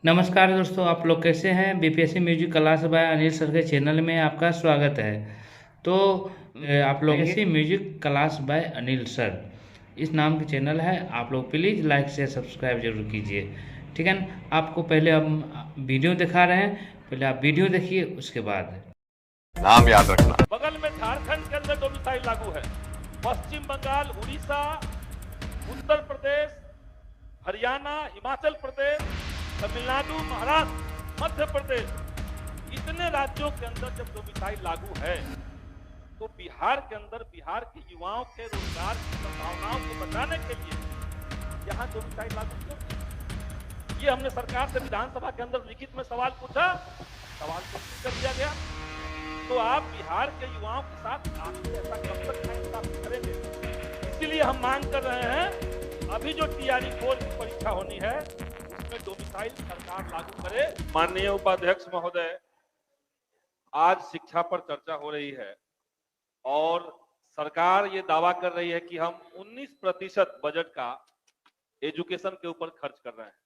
नमस्कार दोस्तों, आप लोग कैसे हैं। BPSC music class by Anil sir के चैनल में आपका स्वागत है। तो आप लोग BPSC music class by Anil sir इस नाम की चैनल है। आप लोग प्लीज़ लाइक शेयर सब्सक्राइब जरूर कीजिए, ठीक है ना। आपको पहले हम वीडियो दिखा रहे हैं, पहले आप वीडियो देखिए, उसके बाद नाम याद रखना। बगल में झारखंड के अंदर डोमिसाइल लागू है, पश्चिम बंगाल, उड़ीसा, उत्तर प्रदेश, हरियाणा, हिमाचल प्रदेश, तमिलनाडु, महाराष्ट्र, मध्य प्रदेश, इतने राज्यों के अंदर जब डोमिसाइल लागू है तो बिहार के अंदर बिहार के युवाओं के रोजगार की संभावनाओं को बचाने के लिए यहाँ डोमिसाइल लागू क्यों? ये हमने सरकार से विधानसभा के अंदर लिखित में सवाल पूछा, सवाल को कर दिया गया। तो आप बिहार के युवाओं के साथ आखिर ऐसा कब तक नाइंसाफी करेंगे? इसीलिए हम मांग कर रहे हैं, अभी जो टीआरई 4 की परीक्षा होनी है उसमें डोमिसाइल सरकार लागू करे। माननीय उपाध्यक्ष महोदय, आज शिक्षा पर चर्चा हो रही है और सरकार ये दावा कर रही है कि हम 19% बजट का एजुकेशन के ऊपर खर्च कर रहे हैं।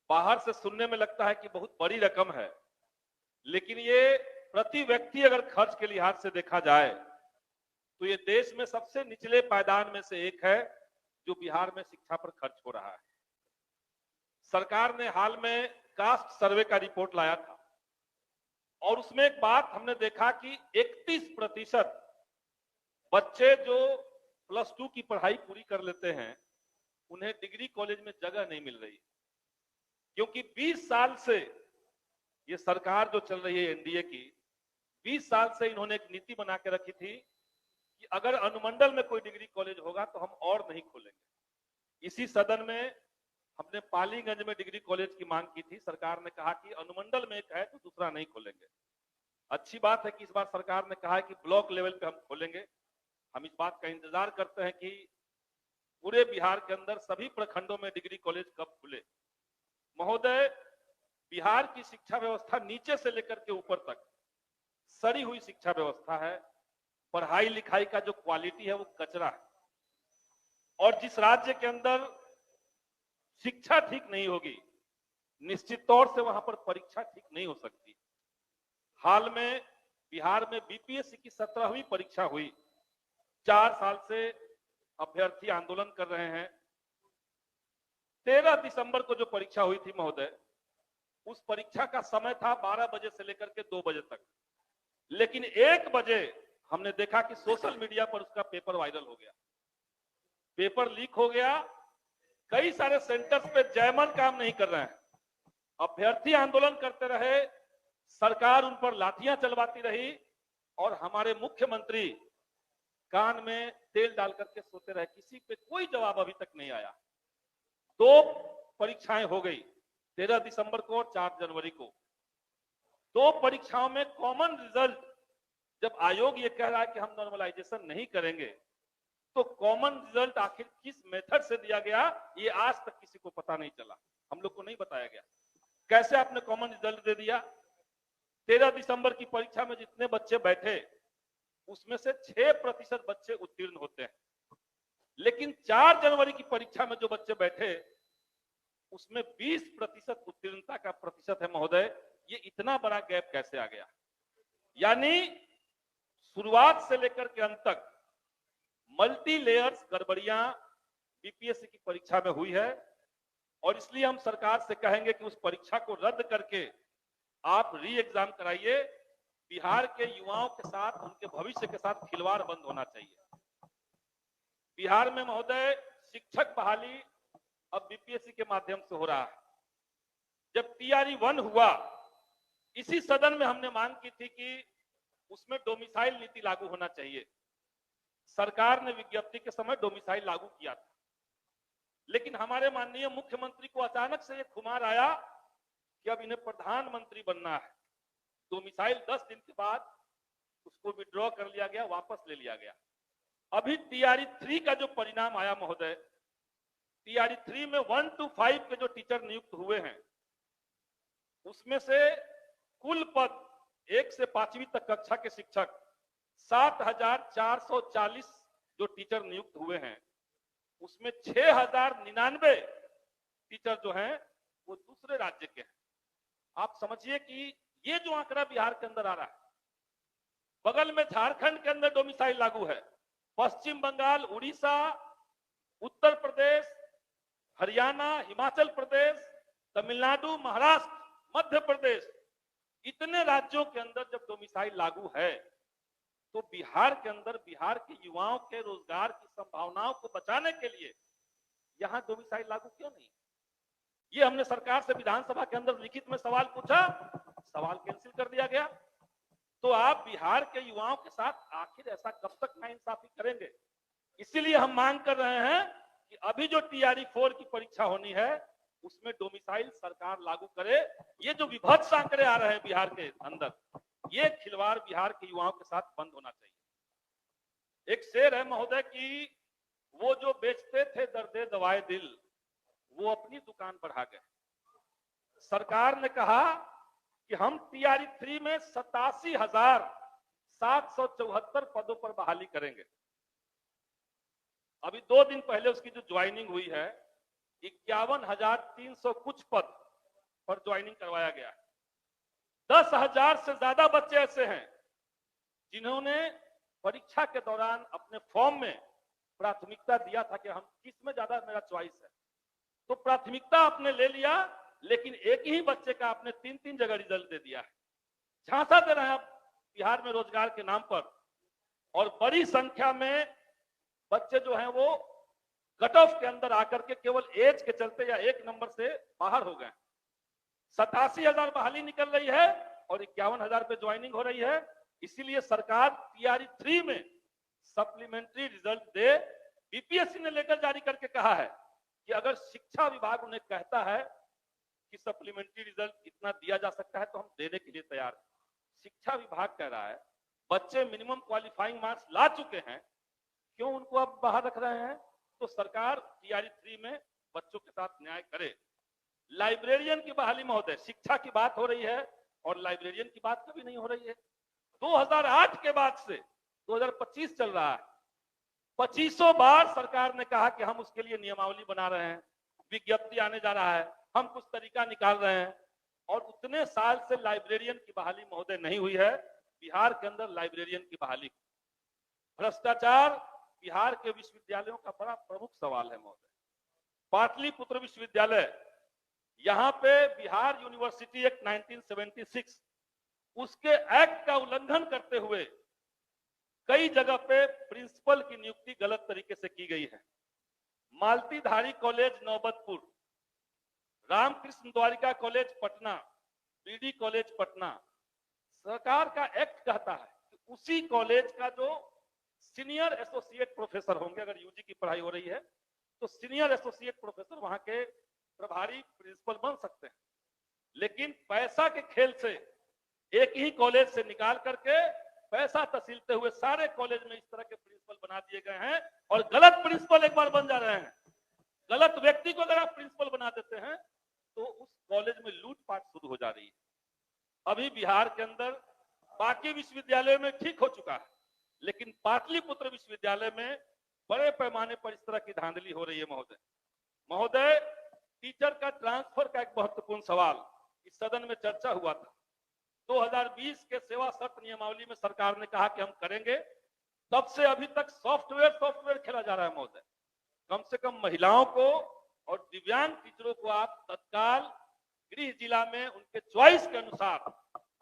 बाहर से सुनने में लगता है कि बहुत बड़ी रकम है, लेकिन ये प्रति व्यक्ति अगर खर्च के लिहाज से देखा जाए तो ये देश में सबसे निचले पायदान में से एक है जो बिहार में शिक्षा पर खर्च हो रहा है। सरकार ने हाल में कास्ट सर्वे का रिपोर्ट लाया था और उसमें एक बात हमने देखा कि 31% बच्चे जो +2 की पढ़ाई पूरी कर लेते हैं उन्हें डिग्री कॉलेज में जगह नहीं मिल रही, क्योंकि 20 साल से ये सरकार जो चल रही है एनडीए की, 20 साल से इन्होंने एक नीति बना के रखी थी कि अगर अनुमंडल में कोई डिग्री कॉलेज होगा तो हम और नहीं खोलेंगे। इसी सदन में हमने पालीगंज में डिग्री कॉलेज की मांग की थी, सरकार ने कहा कि अनुमंडल में एक है तो दूसरा नहीं खोलेंगे। अच्छी बात है कि इस बार सरकार ने कहा है कि ब्लॉक लेवल पे हम खोलेंगे। हम इस बात का इंतजार करते हैं कि पूरे बिहार के अंदर सभी प्रखंडों में डिग्री कॉलेज कब खुले। महोदय, बिहार की शिक्षा व्यवस्था नीचे से लेकर के ऊपर तक सड़ी हुई शिक्षा व्यवस्था है। पढ़ाई लिखाई का जो क्वालिटी है वो कचरा है, और जिस राज्य के अंदर शिक्षा ठीक नहीं होगी निश्चित तौर से वहां पर परीक्षा ठीक नहीं हो सकती। हाल में बिहार में बीपीएससी की 17वीं परीक्षा हुई। 4 साल से अभ्यर्थी आंदोलन कर रहे हैं। 13 दिसंबर को जो परीक्षा हुई थी महोदय, उस परीक्षा का समय था 12 बजे से लेकर के 2 बजे तक, लेकिन 1 बजे हमने देखा कि सोशल मीडिया पर उसका पेपर वायरल हो गया, पेपर लीक हो गया। कई सारे सेंटर्स पे जयमन काम नहीं कर रहे हैं, अभ्यर्थी आंदोलन करते रहे, सरकार उन पर लाठियां चलवाती रही और हमारे मुख्यमंत्री कान में तेल डाल करके सोते रहे। किसी पे कोई जवाब अभी तक नहीं आया। 2 परीक्षाएं हो गई, 13 दिसंबर को और 4 जनवरी को। 2 परीक्षाओं में कॉमन रिजल्ट, जब आयोग ये कह रहा है कि हम नॉर्मलाइजेशन नहीं करेंगे, तो कॉमन रिजल्ट आखिर किस मेथड से दिया गया ये आज तक किसी को पता नहीं चला, हम लोग को नहीं बताया गया। कैसे आपने कॉमन रिजल्ट दे दिया? 13 दिसंबर की परीक्षा में जितने बच्चे बैठे उसमें से 6% बच्चे उत्तीर्ण होते हैं, लेकिन 4 जनवरी की परीक्षा में जो बच्चे बैठे उसमें 20% उत्तीर्णता का प्रतिशत है। महोदय, ये इतना बड़ा गैप कैसे आ गया? यानी शुरुआत से लेकर के अंत तक मल्टी लेयर्स गड़बड़ियां बीपीएससी की परीक्षा में हुई है, और इसलिए हम सरकार से कहेंगे कि उस परीक्षा को रद्द करके आप री एग्जाम कराइए। बिहार के युवाओं के साथ, उनके भविष्य के साथ खिलवाड़ बंद होना चाहिए। बिहार में महोदय शिक्षक बहाली अब बीपीएससी के माध्यम से हो रहा है। जब टीआरई 1 हुआ, इसी सदन में हमने मांग की थी कि उसमें डोमिसाइल नीति लागू होना चाहिए। सरकार ने विज्ञप्ति के समय डोमिसाइल लागू किया था, लेकिन हमारे माननीय मुख्यमंत्री को अचानक से यह खुमार आया कि अब इन्हें प्रधानमंत्री बनना है। डोमिसाइल 10 दिन के बाद उसको विड्रॉ कर लिया गया, वापस ले लिया गया। अभी टीआरई 3 का जो परिणाम आया महोदय, टीआरई 3 में 1 to 5 के जो टीचर नियुक्त हुए हैं उसमें से कुल पद 1 से 5वीं तक कक्षा के शिक्षक 7,440 जो टीचर नियुक्त हुए हैं उसमें 6,099 टीचर जो हैं वो दूसरे राज्य के हैं। आप समझिए कि ये जो आंकड़ा बिहार के अंदर आ रहा है, बगल में झारखंड के अंदर डोमिसाइल लागू है, पश्चिम बंगाल, उड़ीसा, उत्तर प्रदेश, हरियाणा, हिमाचल प्रदेश, तमिलनाडु, महाराष्ट्र, मध्य प्रदेश, इतने राज्यों के अंदर जब डोमिसाइल लागू है तो बिहार के अंदर बिहार के युवाओं के रोजगार की संभावनाओं को बचाने के लिए यहां डोमिसाइल लागू क्यों नहीं? ये हमने सरकार से विधानसभा के अंदर लिखित में सवाल पूछा, सवाल कैंसिल कर दिया गया। तो आप बिहार के युवाओं के साथ आखिर ऐसा कब तक नाइंसाफी करेंगे? इसीलिए हम मांग कर रहे हैं कि अभी जो टीआरई 4 की परीक्षा होनी है उसमें डोमिसाइल सरकार लागू करे। ये जो विभत्स आंकड़े आ रहे हैं बिहार के अंदर, ये खिलवाड़ बिहार के युवाओं के साथ बंद होना चाहिए। एक शेर है महोदय की, वो जो बेचते थे दर्दे दवाए दिल, वो अपनी दुकान बढ़ा गए। सरकार ने कहा कि हम टीआरई 3 में 87,774 पदों पर बहाली करेंगे। अभी 2 दिन पहले उसकी जो ज्वाइनिंग हुई है 51,300 कुछ पद पर ज्वाइनिंग करवाया गया है। 10,000 से ज्यादा बच्चे ऐसे हैं जिन्होंने परीक्षा के दौरान अपने फॉर्म में प्राथमिकता दिया था कि हम किस में ज्यादा मेरा चॉइस है, तो प्राथमिकता आपने ले लिया, लेकिन एक ही बच्चे का आपने 3-3 जगह रिजल्ट दे दिया है। झांसा दे रहे हैं आप बिहार में रोजगार के नाम पर, और बड़ी संख्या में बच्चे जो हैं वो कट ऑफ के अंदर आकर के केवल एज के चलते या एक नंबर से बाहर हो गए। 87,000 बहाली निकल रही है और 51,000 पे ज्वाइनिंग हो रही है। इसीलिए सरकार टीआरई 3 में सप्लीमेंट्री रिजल्ट दे। बीपीएससी ने लेकर जारी करके कहा है कि अगर शिक्षा विभाग उन्हें कहता है कि सप्लीमेंट्री रिजल्ट इतना दिया जा सकता है तो हम देने के लिए तैयार हैं। शिक्षा विभाग कह रहा है बच्चे मिनिमम क्वालिफाइंग मार्क्स ला चुके हैं, क्यों उनको अब बाहर रख रहे हैं? तो सरकार टीआरई 3 में बच्चों के साथ न्याय करे। लाइब्रेरियन की बहाली महोदय, शिक्षा की बात हो रही है और लाइब्रेरियन की बात कभी नहीं हो रही है। 2008 के बाद से 2025 चल रहा है, 2500 बार सरकार ने कहा कि हम उसके लिए नियमावली बना रहे हैं, विज्ञप्ति आने जा रहा है, हम कुछ तरीका निकाल रहे हैं, और उतने साल से लाइब्रेरियन की बहाली महोदय नहीं हुई है। बिहार के अंदर लाइब्रेरियन की बहाली, भ्रष्टाचार बिहार के विश्वविद्यालयों का बड़ा प्रमुख सवाल है महोदय। पाटलिपुत्र विश्वविद्यालय, यहां पे बिहार यूनिवर्सिटी एक्ट 1976 उसके एक्ट का उल्लंघन करते हुए कई जगह पे प्रिंसिपल की नियुक्ति गलत तरीके से की गई है। Maltidhari college Naubatpur, Ramkrishna Dwarika college Patna, BD college Patna, सरकार का एक्ट कहता है कि उसी कॉलेज का जो सीनियर एसोसिएट प्रोफेसर होंगे, अगर यूजी की पढ़ाई हो रही है तो सीनियर एसोसिएट प्रोफेसर वहां के प्रभारी प्रिंसिपल बन सकते हैं। लेकिन पैसा के खेल से एक ही कॉलेज से निकाल करके पैसा तसीलते हुए सारे कॉलेज में इस तरह के प्रिंसिपल बना दिए गए हैं, और गलत प्रिंसिपल एक बार बन जा रहे हैं। गलत व्यक्ति को अगर आप प्रिंसिपल बना देते हैं तो उस कॉलेज में लूटपाट शुरू हो जा रही है। अभी बिहार के अंदर बाकी विश्वविद्यालयों में ठीक हो चुका है, लेकिन पाटलिपुत्र विश्वविद्यालय में बड़े पैमाने पर इस तरह की धांधली हो रही है महोदय। टीचर का ट्रांसफर का एक महत्वपूर्ण सवाल इस सदन में चर्चा हुआ था। 2020 के सेवा शर्त नियमावली में सरकार ने कहा कि हम करेंगे, तब से अभी तक सॉफ्टवेयर खेला जा रहा है महोदय। कम से कम महिलाओं को और दिव्यांग टीचरों को आप तत्काल गृह जिला में उनके चॉइस के अनुसार,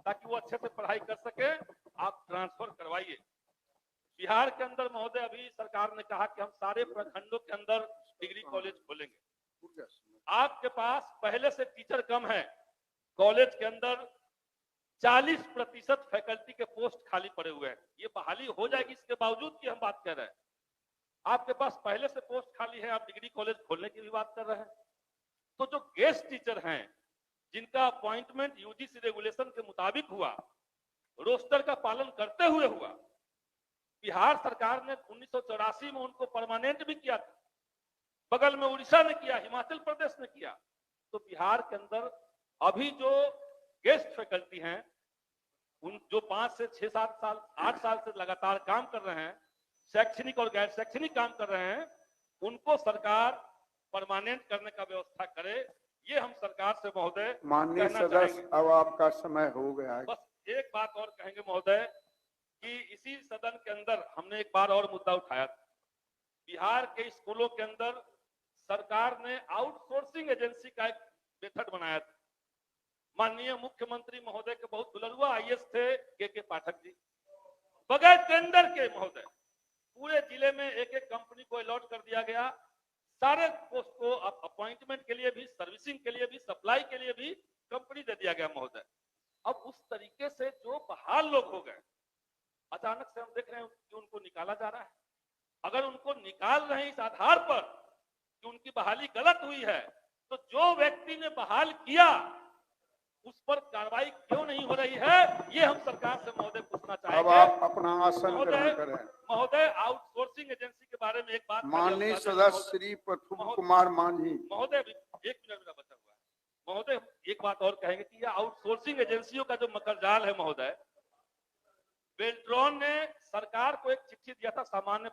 ताकि वो अच्छे से पढ़ाई कर सके, आप ट्रांसफर करवाइए। बिहार के अंदर महोदय अभी सरकार ने कहा कि हम सारे प्रखंडों के अंदर डिग्री कॉलेज खोलेंगे। आपके पास पहले से टीचर कम है, कॉलेज के अंदर 40% फैकल्टी के पोस्ट खाली पड़े हुए हैं। ये बहाली हो जाएगी इसके बावजूद कि हम बात कर रहे हैं। आपके पास पहले से पोस्ट खाली है, आप डिग्री कॉलेज खोलने की भी बात कर रहे हैं। तो जो गेस्ट टीचर हैं जिनका अपॉइंटमेंट यूजीसी रेगुलेशन के मुताबिक हुआ, रोस्टर का पालन करते हुए हुआ, बिहार सरकार ने 1984 में उनको परमानेंट भी किया था, बगल में उड़ीसा ने किया, हिमाचल प्रदेश ने किया। तो बिहार के अंदर अभी जो गेस्ट फैकल्टी हैं, उन जो 5 से 6-7 साल 8 साल से लगातार काम कर रहे हैं, शैक्षणिक और गैर शैक्षणिक काम कर रहे हैं, उनको सरकार परमानेंट करने का व्यवस्था करे। ये हम सरकार से महोदय माननीय कहना सदस्य, चाहेंगे। अब आपका समय हो गया है। बस एक बात और कहेंगे महोदय कि इसी सदन के अंदर हमने एक बार और मुद्दा उठाया था। बिहार के स्कूलों के अंदर सरकार ने आउटसोर्सिंग एजेंसी का एक मेथड बनाया था। माननीय मुख्यमंत्री महोदय के बहुत दुलरुआ आईएएस थे के पाठक जी, बगैर टेंडर के महोदय पूरे जिले में एक एक कंपनी को अलॉट कर दिया गया। सारे पोस्ट को अपॉइंटमेंट के लिए भी, सर्विसिंग के लिए भी, सप्लाई के लिए भी कंपनी दे दिया गया महोदय। अब उस तरीके से जो बहाल लोग हो गए, अचानक से हम देख रहे हैं कि उनको निकाला जा रहा है। अगर उनको निकाल रहे हैं इस आधार पर कि उनकी बहाली गलत हुई है, तो जो व्यक्ति ने बहाल किया उस पर कार्रवाई क्यों नहीं हो रही है, ये हम सरकार से महोदय पूछना अब चाहेंगे। आप अपना आसन ग्रहण करें। महोदय, आउटसोर्सिंग एजेंसी के बारे में एक बात माननीय सदस्य श्री प्रफुल्ल कुमार मांझी। महोदय, एक मिनट मेरा बचा हुआ है महोदय। एक बात और कहेंगे कि यह आउटसोर्सिंग एजेंसियों का जो मकरजाल है महोदय, बेल्ट्रॉन ने सरकार को एक चिट्ठी दिया था सामान्य